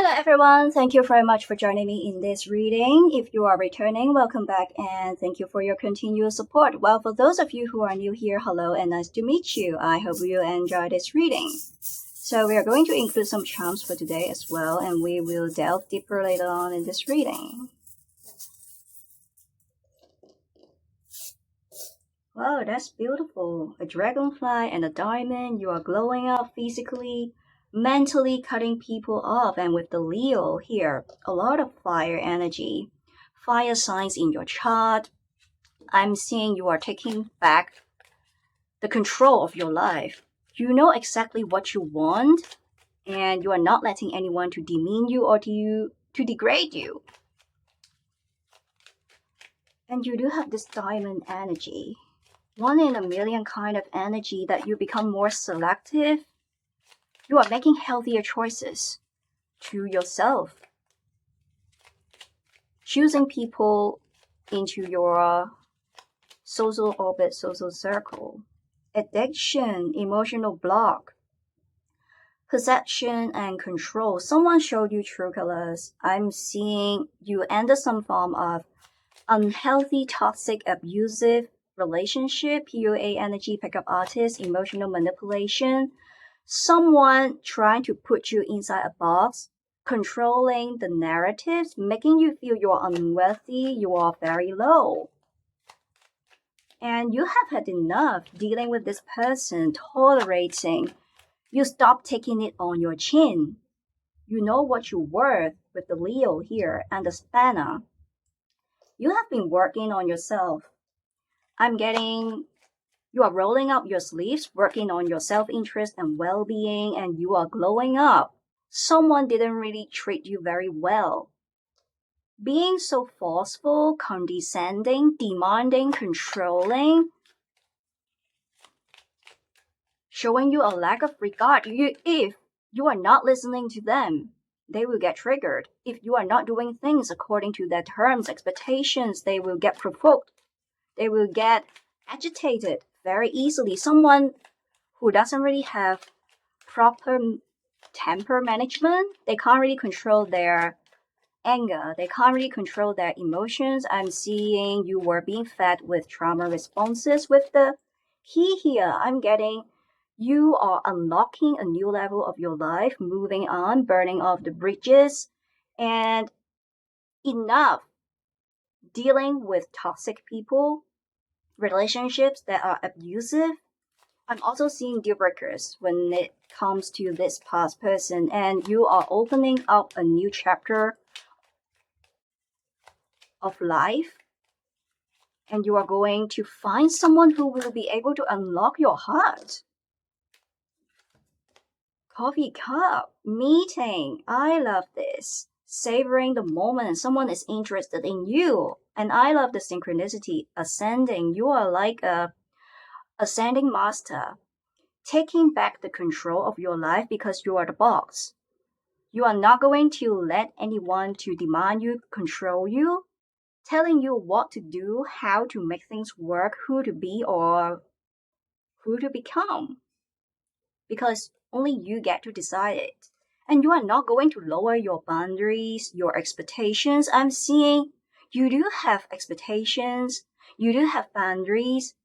Hello everyone, thank you very much for joining me in this reading. If you are returning, welcome back and thank you for your continuous support. Well, for those of you who are new here, hello and nice to meet you. I hope you enjoy this reading. So we are going to include some charms for today as well, and we will delve deeper later on in this reading. Wow, that's beautiful. A dragonfly and a diamond. You are glowing up physically, mentally cutting people off. And with the Leo here, a lot of fire energy. Fire signs in your chart. I'm seeing you are taking back the control of your life. You know exactly what you want, and you are not letting anyone to demean you or to degrade you. And you do have this diamond energy. One in a million kind of energy that you become more selective. You are making healthier choices to yourself. Choosing people into your social orbit, social circle. Addiction, emotional block. Possession and control. Someone showed you true colors. I'm seeing you enter some form of unhealthy, toxic, abusive relationship, PUA energy, pickup artist, emotional manipulation, someone trying to put you inside a box, controlling the narratives, making you feel you're unworthy, you are very low. And you have had enough dealing with this person, tolerating. You stop taking it on your chin. You know what you're worth with the Leo here and the Spanner. You have been working on yourself. I'm getting you are rolling up your sleeves, working on your self-interest and well-being, and you are glowing up. Someone didn't really treat you very well. Being so forceful, condescending, demanding, controlling, showing you a lack of regard. If you are not listening to them, they will get triggered. If you are not doing things according to their terms, expectations, they will get provoked. They will get agitated very easily. Someone who doesn't really have proper temper management, they can't really control their anger, they can't really control their emotions. I'm seeing you were being fed with trauma responses. With the key here, I'm getting you are unlocking a new level of your life, moving on, burning off the bridges, and enough dealing with toxic people, relationships that are abusive. I'm also seeing deal breakers when it comes to this past person, and you are opening up a new chapter of life, and you are going to find someone who will be able to unlock your heart. Coffee cup, meeting. I love this. Savoring the moment someone is interested in you. And I love the synchronicity. Ascending. You are like a ascending master. Taking back the control of your life because you are the boss. You are not going to let anyone to demand you, control you, telling you what to do, how to make things work, who to be or who to become. Because only you get to decide it. And you are not going to lower your boundaries, your expectations. I'm seeing you do have expectations, you do have boundaries.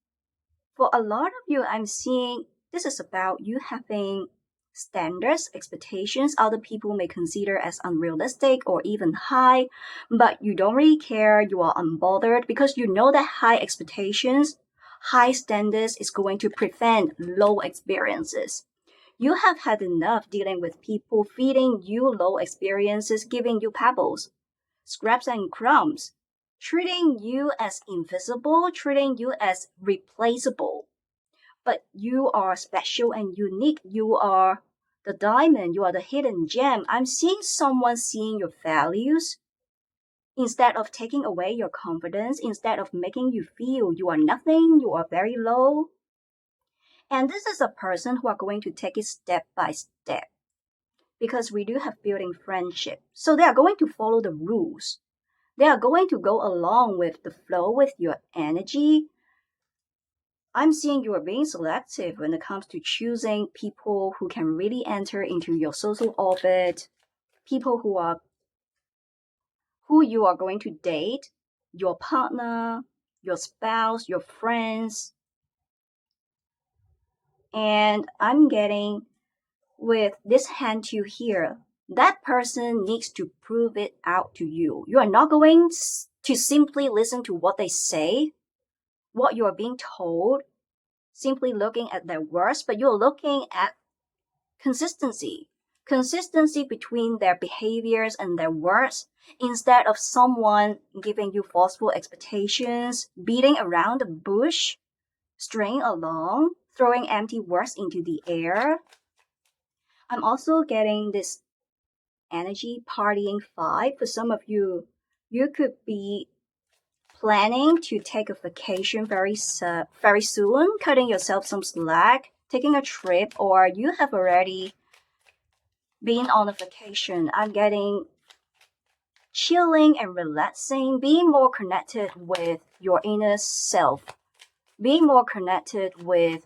For a lot of you, I'm seeing this is about you having standards, expectations other people may consider as unrealistic or even high, but you don't really care, you are unbothered because you know that high expectations, high standards is going to prevent low experiences. You have had enough dealing with people feeding you low experiences, giving you pebbles, scraps and crumbs, treating you as invisible, treating you as replaceable. But you are special and unique. You are the diamond. You are the hidden gem. I'm seeing someone seeing your values instead of taking away your confidence, instead of making you feel you are nothing, you are very low. And this is a person who are going to take it step by step because we do have building friendship. So they are going to follow the rules. They are going to go along with the flow with your energy. I'm seeing you are being selective when it comes to choosing people who can really enter into your social orbit. people who you are going to date, your partner, your spouse, your friends. And I'm getting with this hand to here, that person needs to prove it out to you. You are not going to simply listen to what they say, what you are being told, simply looking at their words, but you're looking at consistency. Consistency between their behaviors and their words, instead of someone giving you falseful expectations, beating around the bush, straying along, throwing empty words into the air. I'm also getting this energy partying vibe. For some of you, you could be planning to take a vacation very soon, cutting yourself some slack, taking a trip, or you have already been on a vacation. I'm getting chilling and relaxing, being more connected with your inner self, being more connected with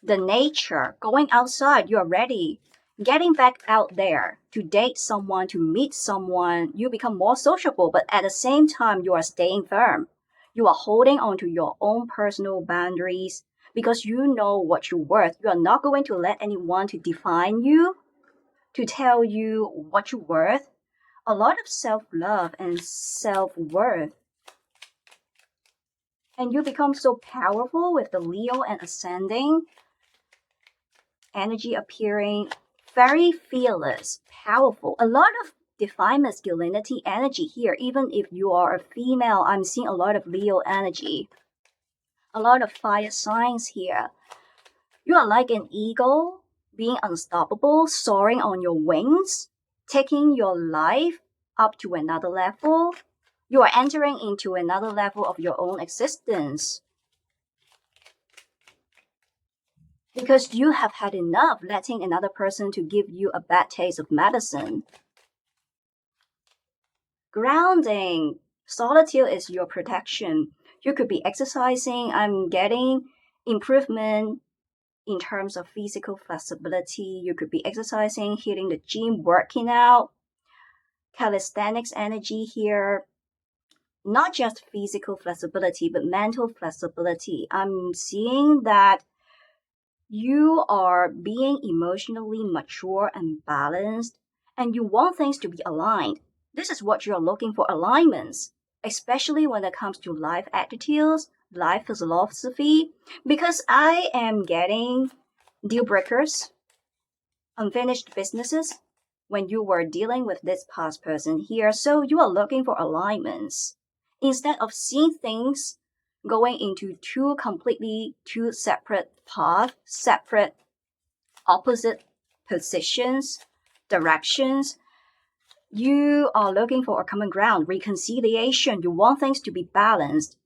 the nature, going outside, you're ready, getting back out there to date someone, to meet someone, you become more sociable, but at the same time, you are staying firm. You are holding on to your own personal boundaries because you know what you're worth. You are not going to let anyone to define you, to tell you what you're worth. A lot of self-love and self-worth. And you become so powerful with the Leo and ascending energy appearing, very fearless, powerful. A lot of divine masculinity energy here. Even if you are a female, I'm seeing a lot of Leo energy. A lot of fire signs here. You are like an eagle, being unstoppable, soaring on your wings, taking your life up to another level. You are entering into another level of your own existence. Because you have had enough letting another person to give you a bad taste of medicine. Grounding. Solitude is your protection. You could be exercising. I'm getting improvement in terms of physical flexibility. You could be exercising, hitting the gym, working out. Calisthenics energy here. Not just physical flexibility, but mental flexibility. I'm seeing that you are being emotionally mature and balanced, and you want things to be aligned. This is what you're looking for, alignments, especially when it comes to life attitudes, life philosophy, because I am getting deal breakers, unfinished businesses when you were dealing with this past person here. So you are looking for alignments. Instead of seeing things going into two separate paths, separate opposite positions, directions, you are looking for a common ground, reconciliation. You want things to be balanced.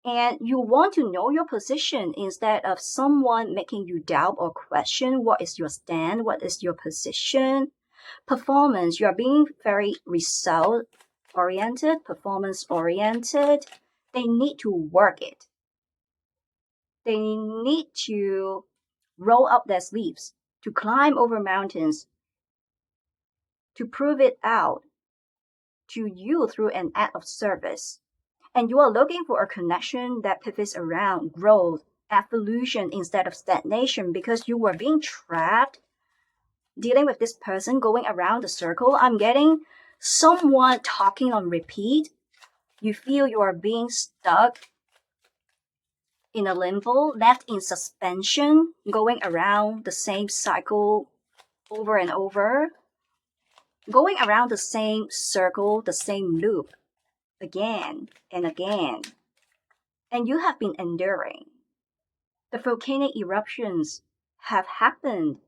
And you want to know your position instead of someone making you doubt or question what is your stand, what is your position. Performance, you are being very result oriented, performance oriented. They need to work it. They need to roll up their sleeves, to climb over mountains, to prove it out to you through an act of service. And you are looking for a connection that pivots around growth, evolution instead of stagnation, because you were being trapped dealing with this person going around the circle. I'm getting someone talking on repeat. You feel you are being stuck in a limbo, left in suspension, going around the same cycle over and over, going around the same circle, the same loop, again and again. And you have been enduring. The volcanic eruptions have happened,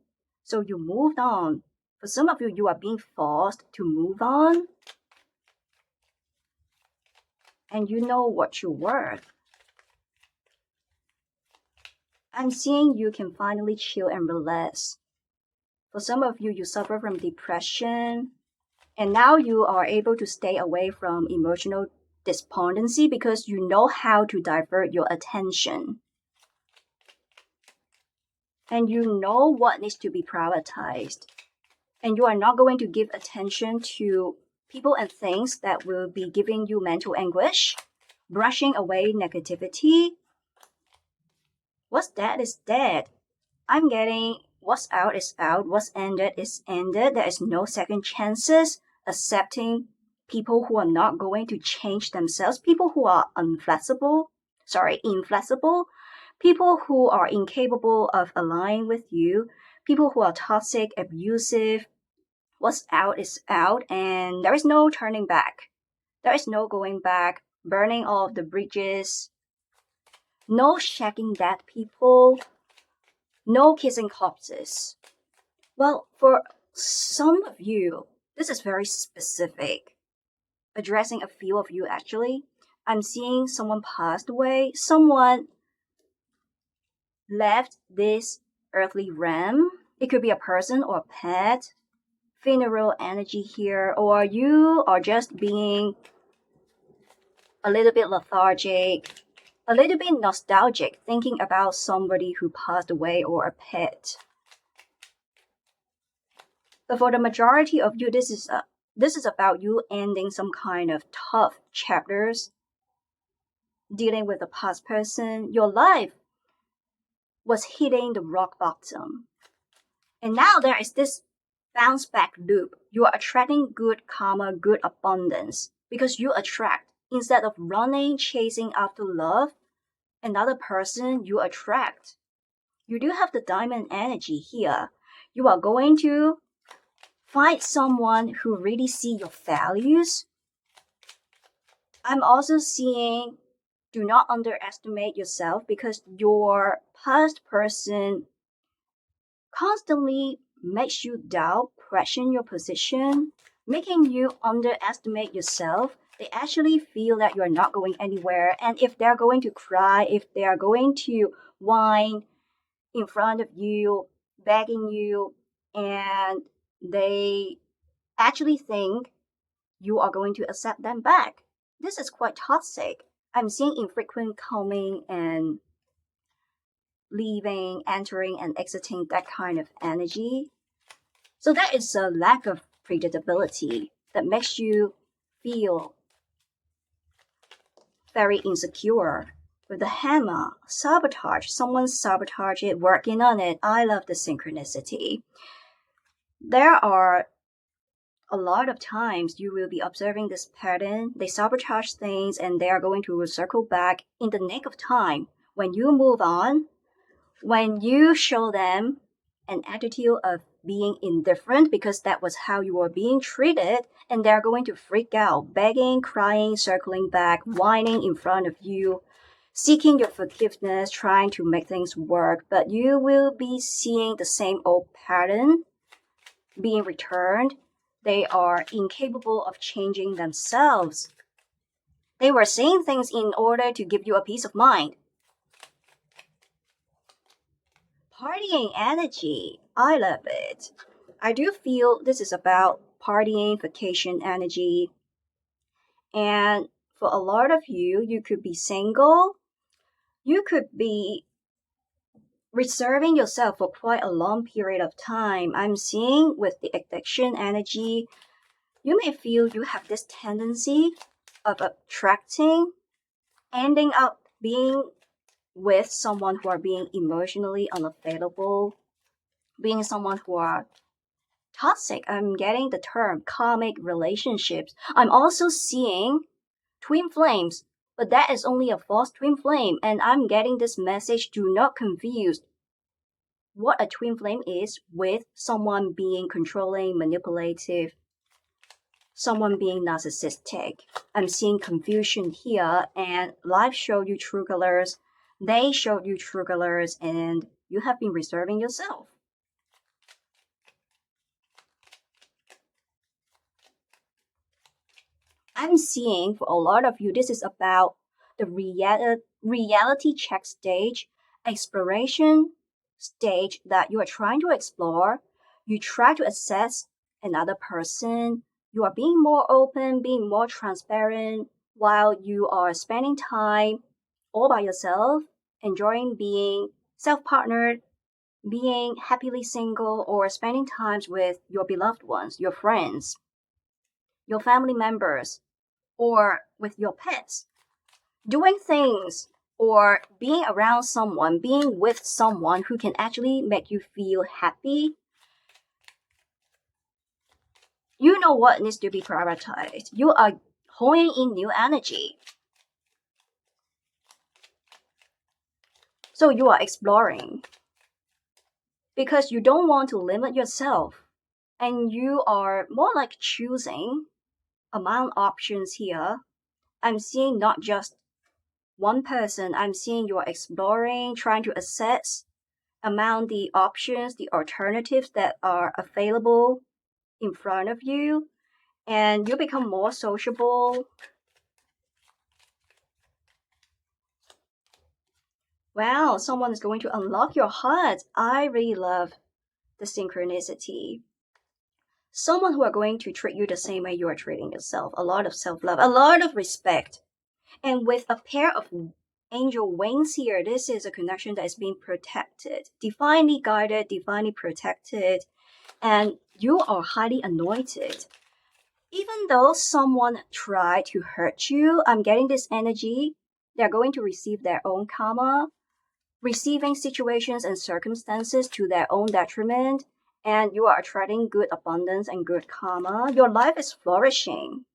so you moved on. For some of you, you are being forced to move on. And you know what you're worth. I'm seeing you can finally chill and relax. For some of you, you suffer from depression, and now you are able to stay away from emotional despondency because you know how to divert your attention. And you know what needs to be prioritized. And you are not going to give attention to people and things that will be giving you mental anguish, brushing away negativity. What's dead is dead. I'm getting what's out is out, what's ended is ended. There is no second chances. Accepting people who are not going to change themselves, people who are inflexible, people who are incapable of aligning with you, people who are toxic, abusive. What's out is out, and there is no turning back. There is no going back, burning all of the bridges, no shagging dead people, no kissing corpses. Well, for some of you, this is very specific, addressing a few of you actually. I'm seeing someone passed away, someone left this earthly realm. It could be a person or a pet, funeral energy here, or you are just being a little bit lethargic, a little bit nostalgic, thinking about somebody who passed away or a pet. But for the majority of you, this is about you ending some kind of tough chapters, dealing with a past person. Your life was hitting the rock bottom. And now there is this bounce back loop. You are attracting good karma, good abundance, because you attract. Instead of running, chasing after love, another person you attract. You do have the diamond energy here. You are going to find someone who really see your values. I'm also seeing do not underestimate yourself, because your past person constantly makes you doubt, question your position, making you underestimate yourself. They actually feel that you're not going anywhere. And if they're going to cry, if they are going to whine in front of you, begging you, and they actually think you are going to accept them back. This is quite toxic. I'm seeing infrequent coming and leaving, entering and exiting, that kind of energy. So there is a lack of predictability that makes you feel very insecure. With the hammer, sabotage, someone sabotage it, working on it. I love the synchronicity. There are a lot of times you will be observing this pattern. They sabotage things and they are going to circle back in the nick of time. When you move on, when you show them an attitude of being indifferent because that was how you were being treated, and they're going to freak out, begging, crying, circling back, whining in front of you, seeking your forgiveness, trying to make things work, but you will be seeing the same old pattern being returned. They are incapable of changing themselves. They were saying things in order to give you a peace of mind. Partying energy. I love it. I do feel this is about partying, vacation energy. And for a lot of you, you could be single. You could be reserving yourself for quite a long period of time. I'm seeing with the addiction energy, you may feel you have this tendency of attracting, ending up being with someone who are being emotionally unavailable, being someone who are toxic. I'm getting the term karmic relationships. I'm also seeing twin flames, but that is only a false twin flame. And I'm getting this message, do not confuse what a twin flame is with someone being controlling, manipulative, someone being narcissistic. I'm seeing confusion here, and life showed you true colors. They showed you true colors, and you have been reserving yourself. I'm seeing for a lot of you, this is about the reality check stage, exploration stage that you are trying to explore. You try to assess another person. You are being more open, being more transparent while you are spending time all by yourself, enjoying being self partnered, being happily single, or spending times with your beloved ones, your friends, your family members, or with your pets. Doing things or being around someone, being with someone who can actually make you feel happy. You know what needs to be prioritized. You are holding in new energy. So you are exploring because you don't want to limit yourself, and you are more like choosing among options here. I'm seeing not just one person, I'm seeing you are exploring, trying to assess among the options, the alternatives that are available in front of you, and you become more sociable. Wow, someone is going to unlock your heart. I really love the synchronicity. Someone who are going to treat you the same way you are treating yourself. A lot of self-love, a lot of respect. And with a pair of angel wings here, this is a connection that is being protected, divinely guided, divinely protected, and you are highly anointed. Even though someone tried to hurt you, I'm getting this energy. They're going to receive their own karma, receiving situations and circumstances to their own detriment, and you are attracting good abundance and good karma. Your life is flourishing,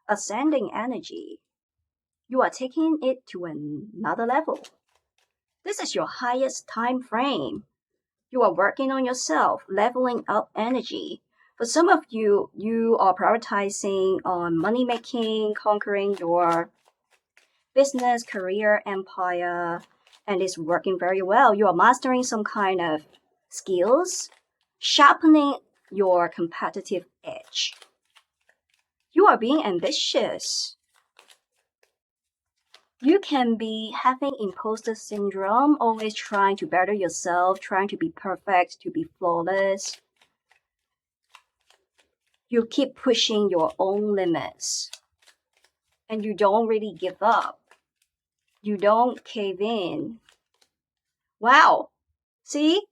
ascending energy. You are taking it to another level. This is your highest time frame. You are working on yourself, leveling up energy. For some of you, you are prioritizing on money making, conquering your business, career, empire, and it's working very well. You are mastering some kind of skills, sharpening your competitive edge. You are being ambitious. You can be having imposter syndrome, always trying to better yourself, trying to be perfect, to be flawless. You keep pushing your own limits, and you don't really give up. You don't cave in. Wow, see?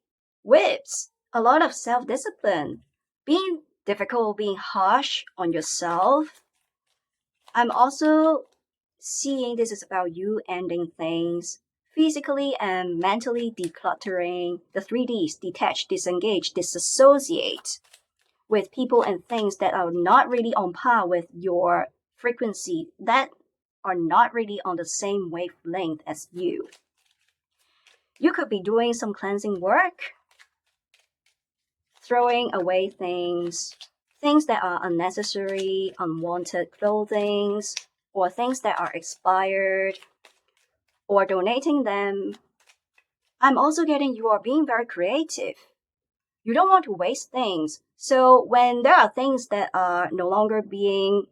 Whips, a lot of self-discipline, being difficult, being harsh on yourself. I'm also seeing this is about you ending things, physically and mentally decluttering, the 3Ds, detach, disengage, disassociate with people and things that are not really on par with your frequency, that are not really on the same wavelength as you. You could be doing some cleansing work, throwing away things that are unnecessary, unwanted clothing, or things that are expired, or donating them. I'm also getting you are being very creative. You don't want to waste things. So when there are things that are no longer being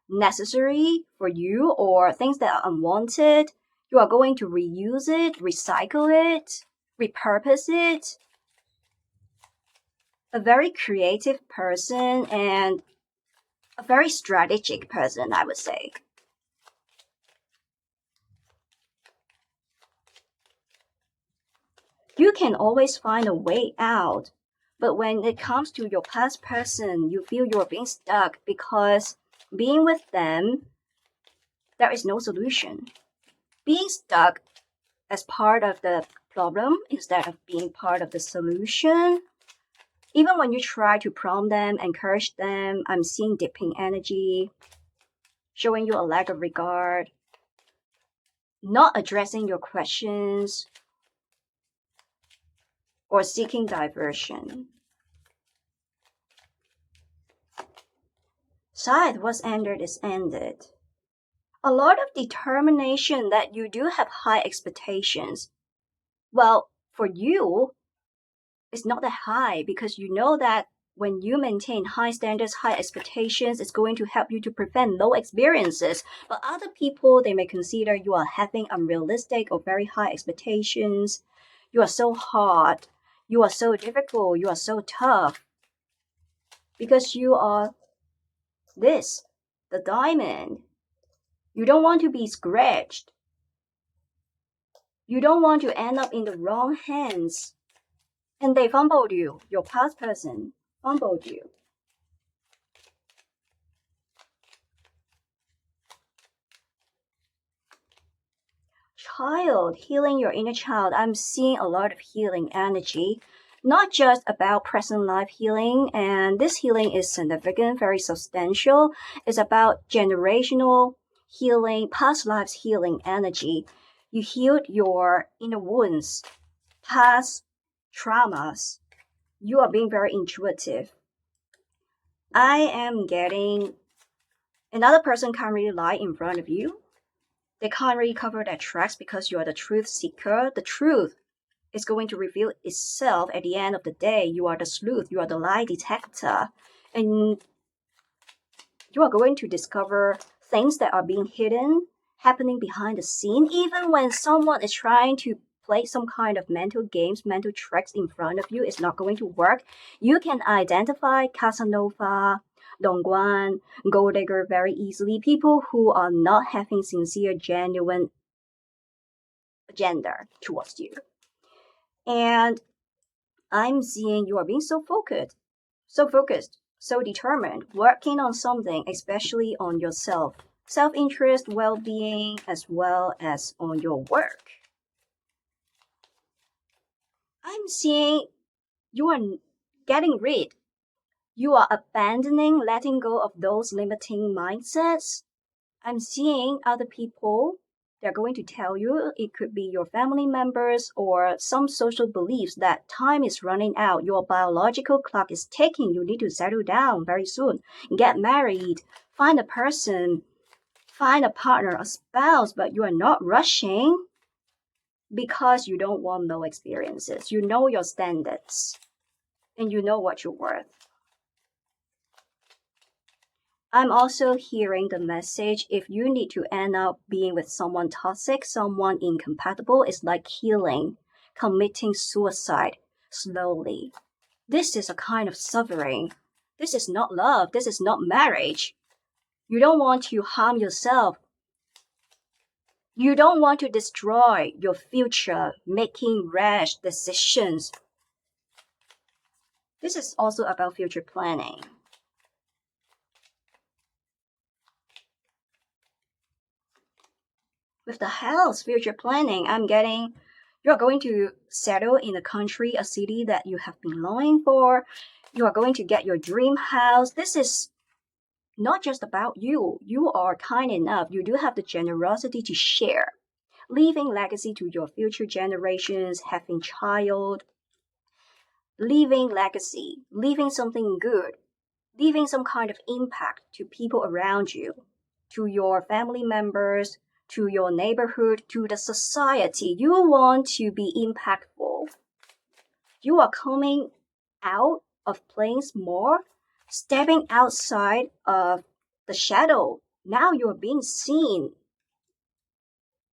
necessary for you, or things that are unwanted, you are going to reuse it, recycle it, repurpose it. A very creative person and a very strategic person, I would say. You can always find a way out, but when it comes to your past person, you feel you're being stuck because being with them, there is no solution. Being stuck as part of the problem instead of being part of the solution. Even when you try to prompt them, encourage them, I'm seeing dipping energy, showing you a lack of regard, not addressing your questions, or seeking diversion. Scythe, what's ended is ended. A lot of determination that you do have high expectations. Well, for you, it's not that high because you know that when you maintain high standards, high expectations, it's going to help you to prevent low experiences. But other people, they may consider you are having unrealistic or very high expectations. You are so hard. You are so difficult. You are so tough. Because you are this, the diamond. You don't want to be scratched. You don't want to end up in the wrong hands. And they fumbled you. Your past person fumbled you. Child, healing your inner child. I'm seeing a lot of healing energy, not just about present life healing, and this healing is significant, very substantial. It's about generational healing, past lives healing energy. You healed your inner wounds, past traumas. You are being very intuitive. I am getting another person can't really lie in front of you. They can't really cover their tracks because you are the truth seeker. The truth is going to reveal itself at the end of the day. You are the sleuth, you are the lie detector, and you are going to discover things that are being hidden, happening behind the scene, even when someone is trying to play some kind of mental games, mental tricks in front of you. It's not going to work. You can identify Casanova, Dongguan, gold digger very easily. People who are not having sincere, genuine agenda towards you. And I'm seeing you are being so focused, so determined, working on something, especially on yourself, self-interest, well-being, as well as on your work. I'm seeing you are getting rid. You are abandoning, letting go of those limiting mindsets. I'm seeing other people, they're going to tell you, it could be your family members or some social beliefs that time is running out. Your biological clock is ticking. You need to settle down very soon. Get married, find a person, find a partner, a spouse, but you are not rushing because you don't want no experiences. You know your standards and you know what you're worth. I'm also hearing the message if you need to end up being with someone toxic, someone incompatible, it's like healing, committing suicide slowly. This is a kind of suffering. This is not love. This is not marriage. You don't want to harm yourself. You don't want to destroy your future making rash decisions. This is also about future planning. With the house future planning, I'm getting you're going to settle in a country, a city that you have been longing for. You are going to get your dream house. This is not just about you. You are kind enough. You do have the generosity to share, leaving legacy to your future generations, having child, leaving legacy, leaving something good, leaving some kind of impact to people around you, to your family members, to your neighborhood, to the society. You want to be impactful. You are coming out of playing small, stepping outside of the shadow. Now you're being seen.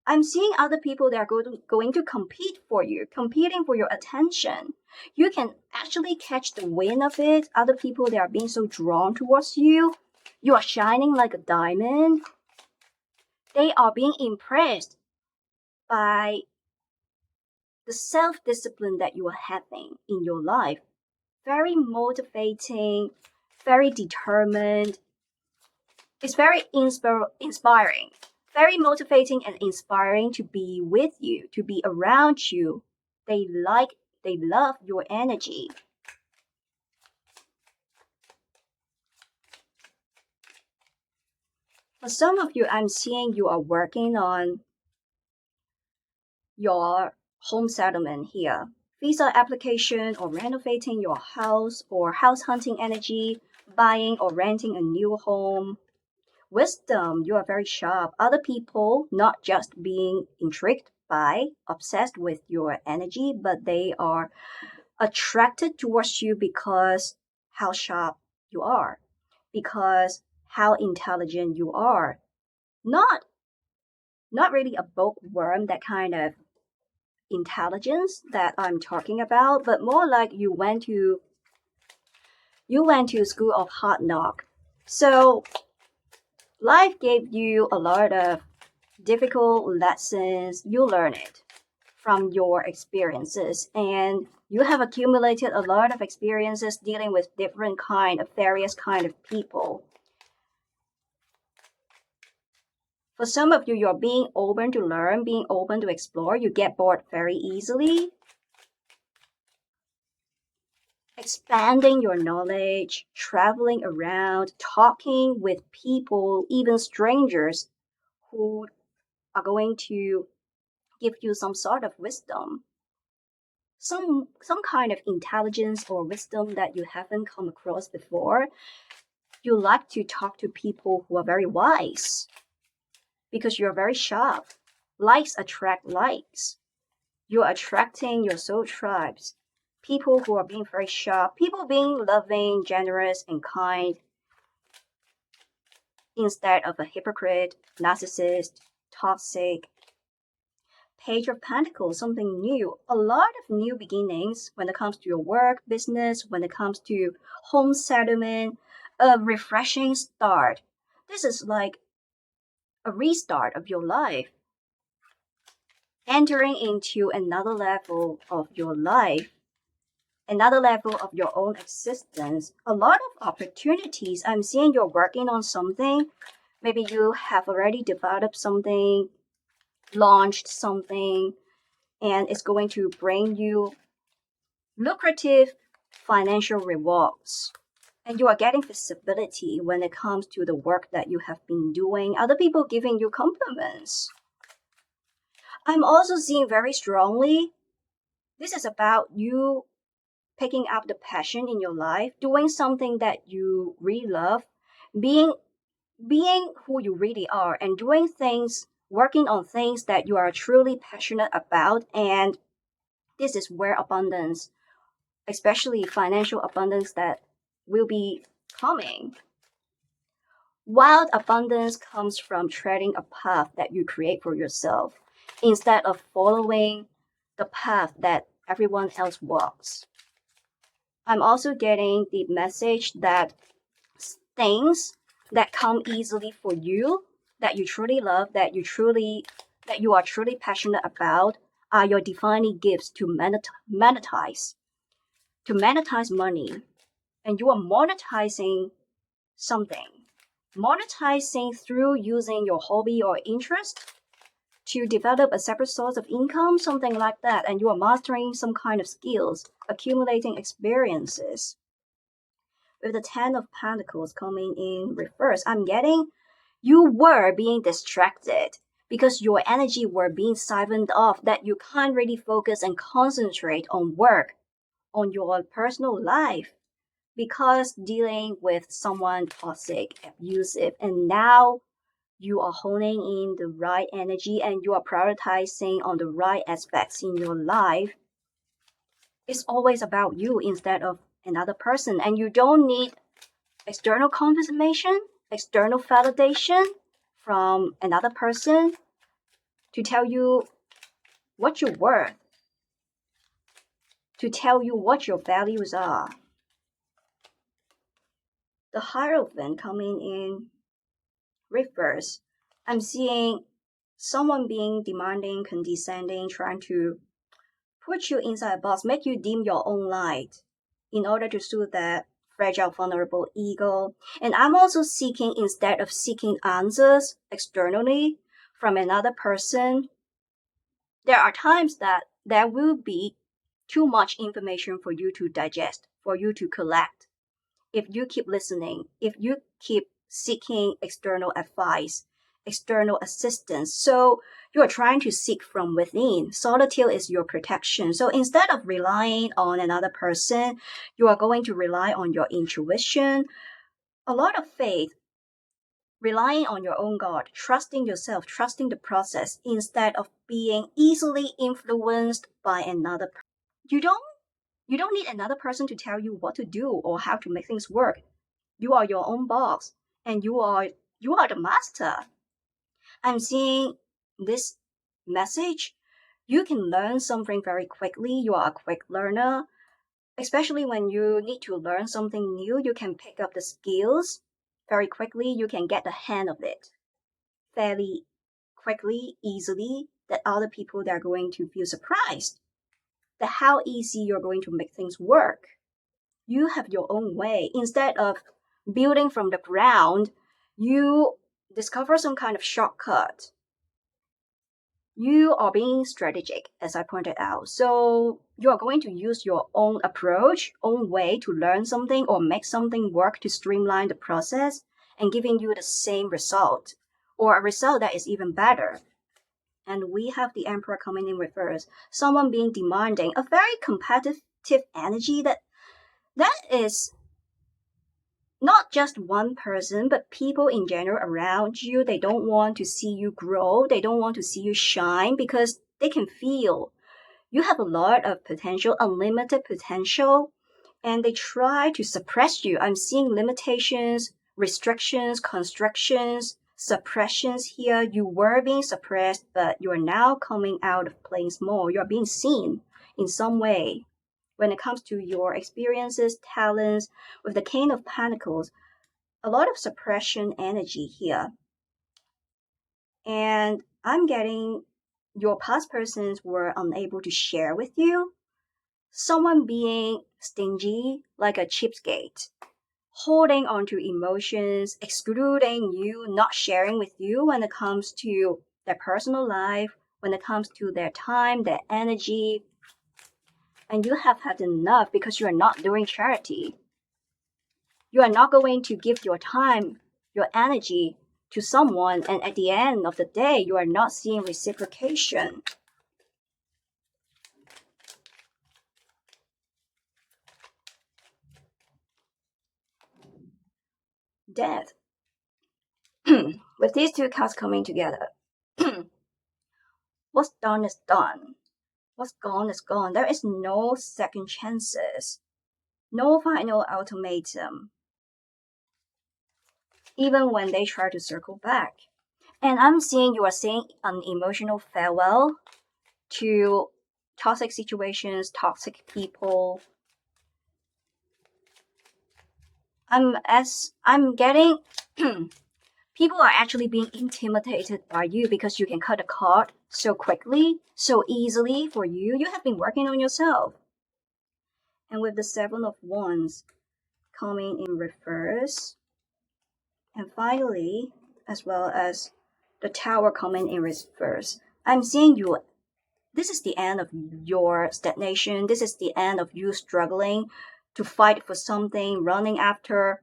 I'm seeing other people that are going to compete for you, competing for your attention. You can actually catch the wind of it. Other people that are being so drawn towards you. You are shining like a diamond. They are being impressed by the self-discipline that you are having in your life. Very motivating, very determined. It's very inspiring, very motivating and inspiring to be with you, to be around you. They love your energy. For some of you, I'm seeing you are working on your home settlement here. Visa application or renovating your house or house hunting energy, buying or renting a new home. Wisdom, you are very sharp. Other people not just being intrigued by, obsessed with your energy, but they are attracted towards you because how sharp you are, because how intelligent you are. Not really a bookworm, that kind of intelligence that I'm talking about, but more like you went to school of hard knock. So life gave you a lot of difficult lessons. You learn it. from your experiences, and you have accumulated a lot of experiences dealing with various kind of people. For some of you, you're being open to learn, being open to explore. You get bored very easily. Expanding your knowledge, traveling around, talking with people, even strangers who are going to give you some sort of wisdom. Some kind of intelligence or wisdom that you haven't come across before. You like to talk to people who are very wise because you're very sharp. Likes attract likes. You're attracting your soul tribes. People who are being very sharp, people being loving, generous, and kind instead of a hypocrite, narcissist, toxic. Page of Pentacles, something new. A lot of new beginnings when it comes to your work, business, when it comes to home settlement, a refreshing start. This is like a restart of your life. Entering into another level of your life, another level of your own existence. A lot of opportunities. I'm seeing you're working on something. Maybe you have already developed something, launched something, and it's going to bring you lucrative financial rewards. And you are getting visibility when it comes to the work that you have been doing. Other people giving you compliments. I'm also seeing very strongly, this is about you picking up the passion in your life, doing something that you really love, being who you really are, and doing things, working on things that you are truly passionate about. And this is where abundance, especially financial abundance, that will be coming. Wild abundance comes from treading a path that you create for yourself instead of following the path that everyone else walks. I'm also getting the message that things that come easily for you, that you truly love, that you are truly passionate about, are your divine gifts to monetize money. And you are monetizing something. Monetizing through using your hobby or interest to develop a separate source of income, something like that, and you are mastering some kind of skills, accumulating experiences. With the Ten of Pentacles coming in reverse, I'm getting you were being distracted because your energy were being siphoned off, that you can't really focus and concentrate on work, on your personal life, because dealing with someone toxic, abusive, and now you are honing in the right energy and you are prioritizing on the right aspects in your life. It's always about you instead of another person, and you don't need external confirmation, external validation from another person to tell you what you're worth, to tell you what your values are. The Hierophant coming in reverse. I'm seeing someone being demanding, condescending, trying to put you inside a box, make you dim your own light in order to soothe that fragile, vulnerable ego. And I'm also seeking, instead of seeking answers externally from another person, there are times that there will be too much information for you to digest, for you to collect. If you keep listening, if you keep seeking external advice, external assistance, so you are trying to seek from within. Solitude is your protection. So instead of relying on another person, you are going to rely on your intuition, a lot of faith, relying on your own God, trusting yourself, trusting the process instead of being easily influenced by another person. You don't need another person to tell you what to do or how to make things work. You are your own boss and you are the master. I'm seeing this message. You can learn something very quickly. You are a quick learner. Especially when you need to learn something new, you can pick up the skills very quickly. You can get the hang of it fairly quickly, easily. that other people, they're going to feel surprised that how easy you're going to make things work. You have your own way. Instead of building from the ground, you discover some kind of shortcut. You are being strategic, as I pointed out. So you are going to use your own approach, own way to learn something or make something work to streamline the process and giving you the same result or a result that is even better. And we have the Emperor coming in reverse, someone being demanding, a very competitive energy that is not just one person, but people in general around you. They don't want to see you grow. They don't want to see you shine because they can feel you have a lot of potential, unlimited potential, and they try to suppress you. I'm seeing limitations, restrictions, constrictions, suppressions here. You were being suppressed, but you are now coming out of playing small. You're being seen in some way. When it comes to your experiences, talents, with the King of Pentacles, a lot of suppression energy here. And I'm getting your past persons were unable to share with you. Someone being stingy, like a cheapskate, holding onto emotions, excluding you, not sharing with you when it comes to their personal life, when it comes to their time, their energy. And you have had enough because you are not doing charity. You are not going to give your time, your energy to someone, and at the end of the day, you are not seeing reciprocation. Death. With these two cards coming together, what's done is done. What's gone is gone. There is no second chances. No final ultimatum. Even when they try to circle back. And I'm seeing you are saying an emotional farewell to toxic situations, toxic people. I'm getting people are actually being intimidated by you because you can cut a card so quickly, so easily for you. You have been working on yourself. And with the Seven of Wands coming in reverse, and finally, as well as the Tower coming in reverse, I'm seeing you. This is the end of your stagnation. This is the end of you struggling to fight for something, running after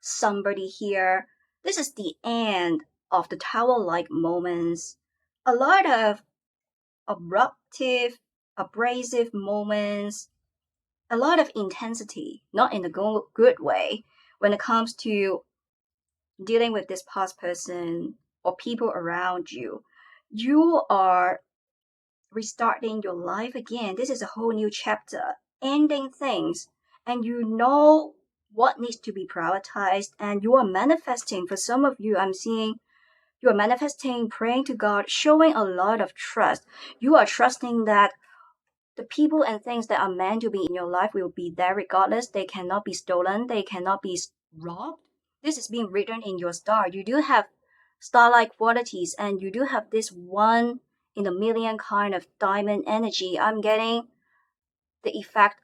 somebody here. This is the end of the Tower-like moments. A lot of abrasive moments. A lot of intensity, not in a good way, when it comes to dealing with this past person or people around you. You are restarting your life again. This is a whole new chapter, ending things, and you know what needs to be prioritized, and you are manifesting. For some of you, I'm seeing you are manifesting, praying to God, showing a lot of trust. You are trusting that the people and things that are meant to be in your life will be there regardless. They cannot be stolen. They cannot be robbed. This is being written in your star. You do have star-like qualities, and you do have this one in a million kind of diamond energy. I'm getting the effect,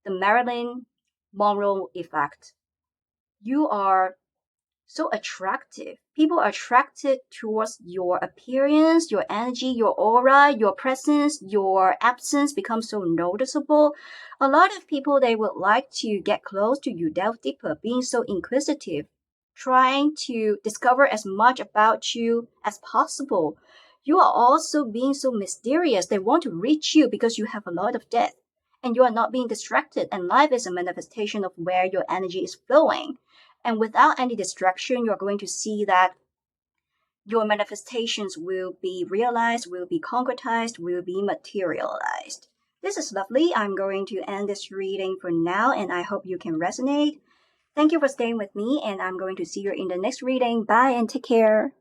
the Marilyn Monroe effect. You are so attractive. People are attracted towards your appearance, your energy, your aura, your presence, your absence becomes so noticeable. A lot of people, they would like to get close to you, delve deeper, being so inquisitive, trying to discover as much about you as possible. You are also being so mysterious. They want to reach you because you have a lot of depth and you are not being distracted, and life is a manifestation of where your energy is flowing. And without any distraction, you're going to see that your manifestations will be realized, will be concretized, will be materialized. This is lovely. I'm going to end this reading for now, and I hope you can resonate. Thank you for staying with me, and I'm going to see you in the next reading. Bye and take care.